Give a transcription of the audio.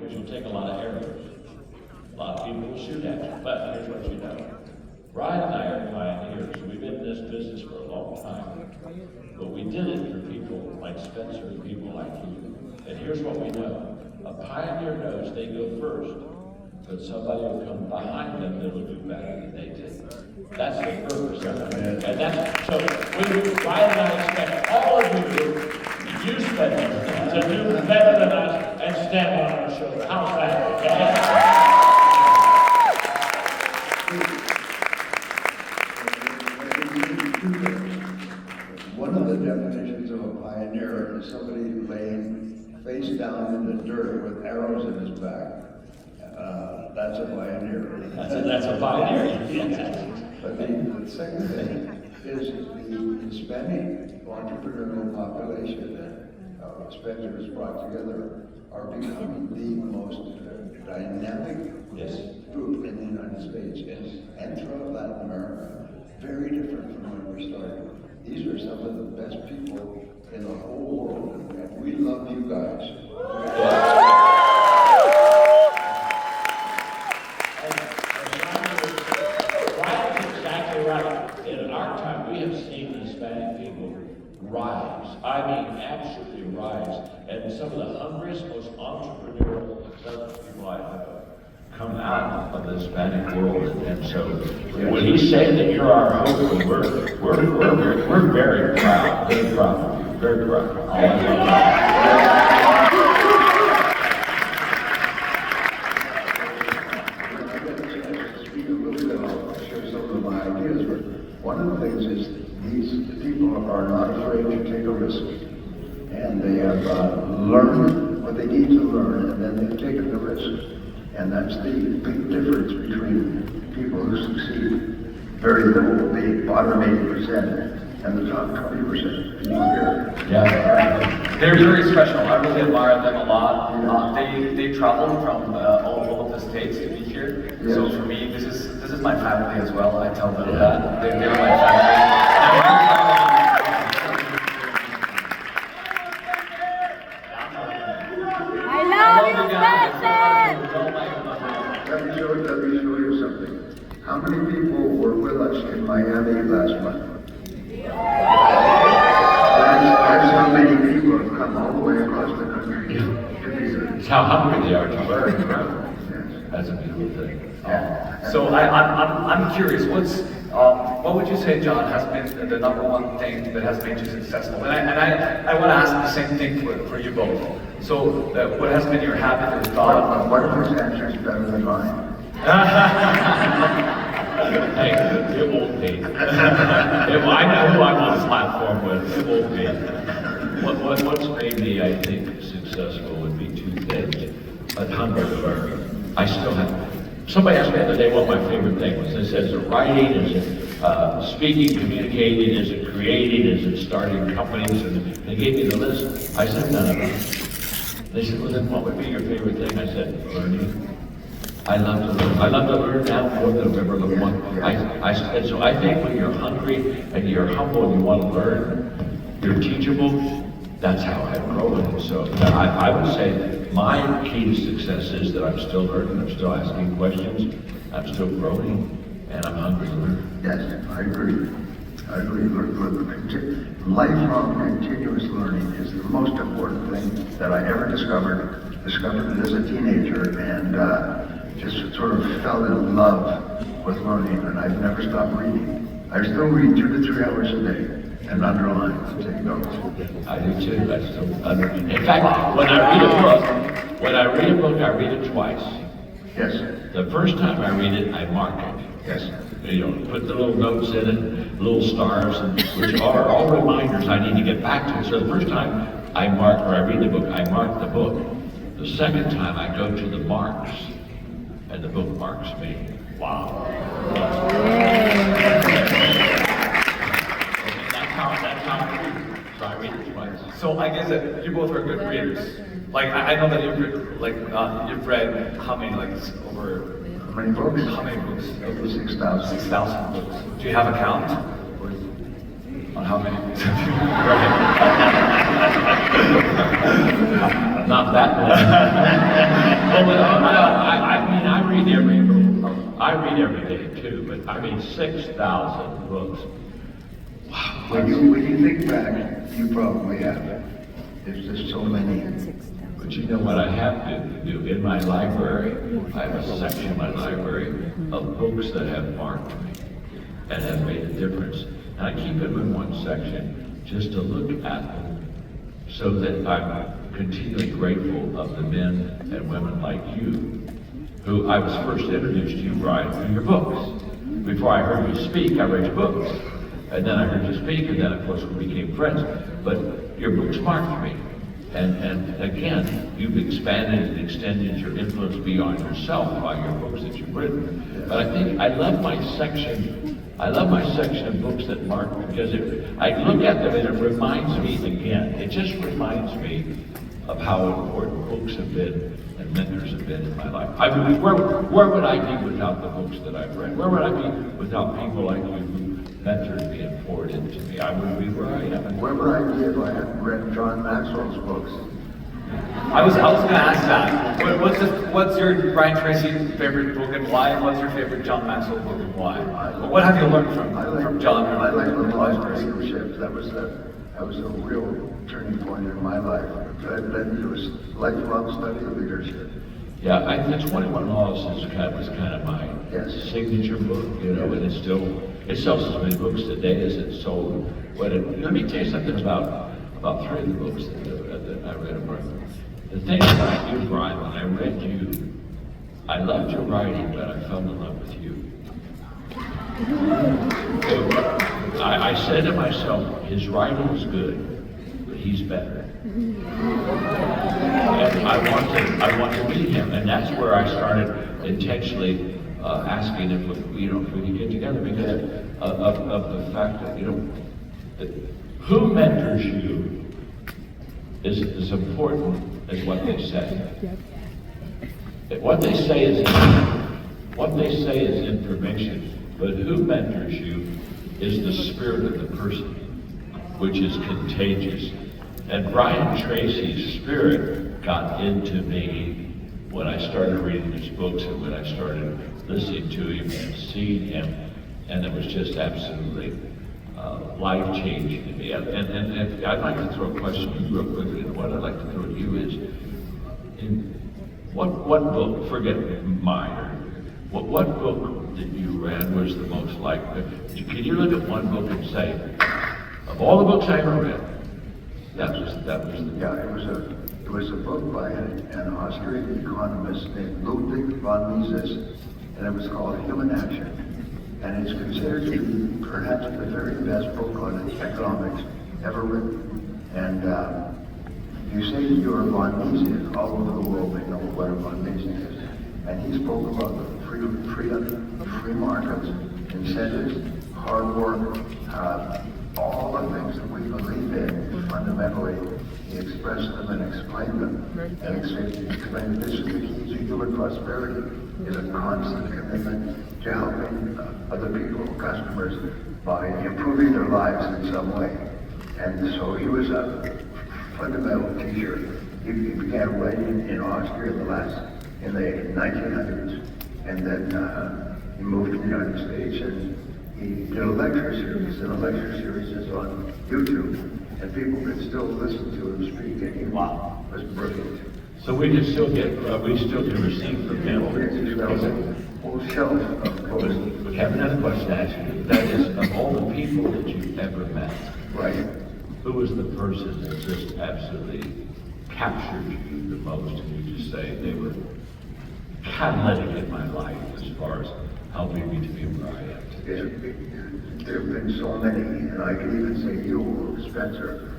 which will take a lot of arrows. A lot of people will shoot at you, but here's what you know. Ryan and I are pioneers. We've been in this business for a long time, but we did it for people like Spencer and people like you. And here's what we know. A pioneer knows they go first, but somebody will come behind them that'll do better than they did. That's the purpose of it. And that's, so Ryan and I expect all of you Spencer, to do better than us and stand on our shoulder. How's that, okay? One of the definitions of a pioneer is somebody laying face down in the dirt with arrows in his back. That's a pioneer. That's a pioneer. But the second thing is the Hispanic entrepreneurial population that Spencer has brought together are becoming the most dynamic group in the United States and throughout Latin America. Very different from when we started. These are some of the best people in the whole world, and we love you guys. Ryan's exactly right. In our time, we have seen Hispanic people rise. I mean, absolutely rise. And some of the hungriest, most entrepreneurial, intelligent people I know come out of the Hispanic world. And so when he's saying that you're our hope, we're very proud of you, very proud. Speak a little bit, I'll share some of my ideas, but one of the things is these people are not afraid to take a risk. And they have learned what they need to learn, and then they've taken the risk. And that's the big difference between people who succeed very little, the bottom 80%, and the top 20% people here. Yeah, they're very special. I really admire them a lot. They travel from all of the states to be here. Yes. So for me, this is my family as well. I tell them that they're my family. Let me show you something. How many people were with us in Miami last month? That's how many people have come all the way across the country to be here. It's how hungry they are to learn. That's a beautiful thing. So I'm curious. What would you say, John, has been the number one thing that has made you successful? And I want to ask the same thing for you both. So what has been your habit or thought? One of his answers is better than mine. Hey, it won't be. I know who I'm on this platform with. It won't be. What's made me, I think, successful would be two things. A hunger to learn. I still have. Somebody asked me the other day what my favorite thing was. They said, is it writing? Is it speaking, communicating? Is it creating? Is it starting companies? And they gave me the list. I said none of them. They said, well, then what would be your favorite thing? I said, learning. I love to learn. I love to learn now more than I've ever learned one. And so I think when you're hungry and you're humble and you want to learn, you're teachable. That's how I've grown. And so I would say my key to success is that I'm still learning, I'm still asking questions, I'm still growing, and I'm hungry to learn. Yes, I agree. I agree. Lifelong continuous learning is the most important thing that I ever discovered. Discovered it as a teenager and just sort of fell in love with learning, and I've never stopped reading. I still read 2 to 3 hours a day and underline, take notes. I do too. I still underline. In fact, when I read a book, I read it twice. Yes. The first time I read it, I mark it. Yes. You know, put the little notes in it, little stars, which are all reminders I need to get back to. So the first time I read the book, I mark the book. The second time I go to the marks, and the book marks me. Wow. That's how I read. So I read it twice. So I guess that you both are good readers. Like I know that you've read how many over How many books? How many books? Over 6,000. 6,000 books. Do you have a count on how many books have you read? Not that much. I read every day too, but I mean 6,000 books. Wow. When you think back, you probably have. There's just so many. But you know what I have to do? In my library, I have a section in my library of books that have marked me and have made a difference. And I keep them in one section just to look at them so that I'm continually grateful of the men and women like you, who I was first introduced to you, Brian, through your books. Before I heard you speak, I read your books. And then I heard you speak, and then of course we became friends. But your books marked me. And again, you've expanded and extended your influence beyond yourself by your books that you've written. But I think I love my section of books that mark me, because I look at them and it reminds me again. It just reminds me of how important books have been and mentors have been in my life. I mean, where would I be without the books that I've read? Where would I be without people like you who mentored me and poured into me? I wouldn't be where I am. Where would I be if I hadn't read John Maxwell's books? I was going to ask that. What's your Brian Tracy favorite book and why? And what's your favorite John Maxwell book and why? What have you learned from John? I like the laws of leadership. That was a real turning point in my life. That led me to a lifelong study of leadership. Yeah, the 21 Laws is kind of my signature book, you know, and it sells as many books today as it sold. Let me tell you something about three of the books that I read of Brian. The thing about you, Brian, when I read you, I loved your writing, but I fell in love with you. So I said to myself, his writing is good, but he's better. And I want to meet him, and that's where I started intentionally asking if we could get together, because of the fact that that who mentors you is as important as what they say. What they say is information, but who mentors you is the spirit of the person, which is contagious. And Brian Tracy's spirit got into me when I started reading his books and when I started listening to him and seeing him, and it was just absolutely life-changing to me. And I'd like to throw a question at you real quickly, and what I'd like to throw at you is, in what book, forget mine, what book that you read was the most like? Can you look at one book and say, of all the books I ever read, that was the Yeah, it was a book by an Austrian economist named Ludwig von Mises, and it was called Human Action. And it's considered to be perhaps the very best book on economics ever written. And you say that you're a von Mises, all over the world they know what a von Mises is. And he spoke about the freedom, free markets, incentives, hard work, all the things that we believe in fundamentally. He expressed them and explained them, and explained this is the key to human prosperity, is a constant commitment to helping other people, customers, by improving their lives in some way. And so he was a fundamental teacher. He began writing in Austria in the 1900s, and then he moved to the United States, and he did a lecture series, and the lecture series is on YouTube, and people can still listen to him speak, and he was brilliant. So we can still can receive from him. Whole shelf of books. We have another question to ask you. That is, of all the people that you've ever met, Right. who was the person that just absolutely captured you the most, and you just say they were catalytic in my life as far as helping me to be where I am today? There have been so many, and I could even say you, Spencer,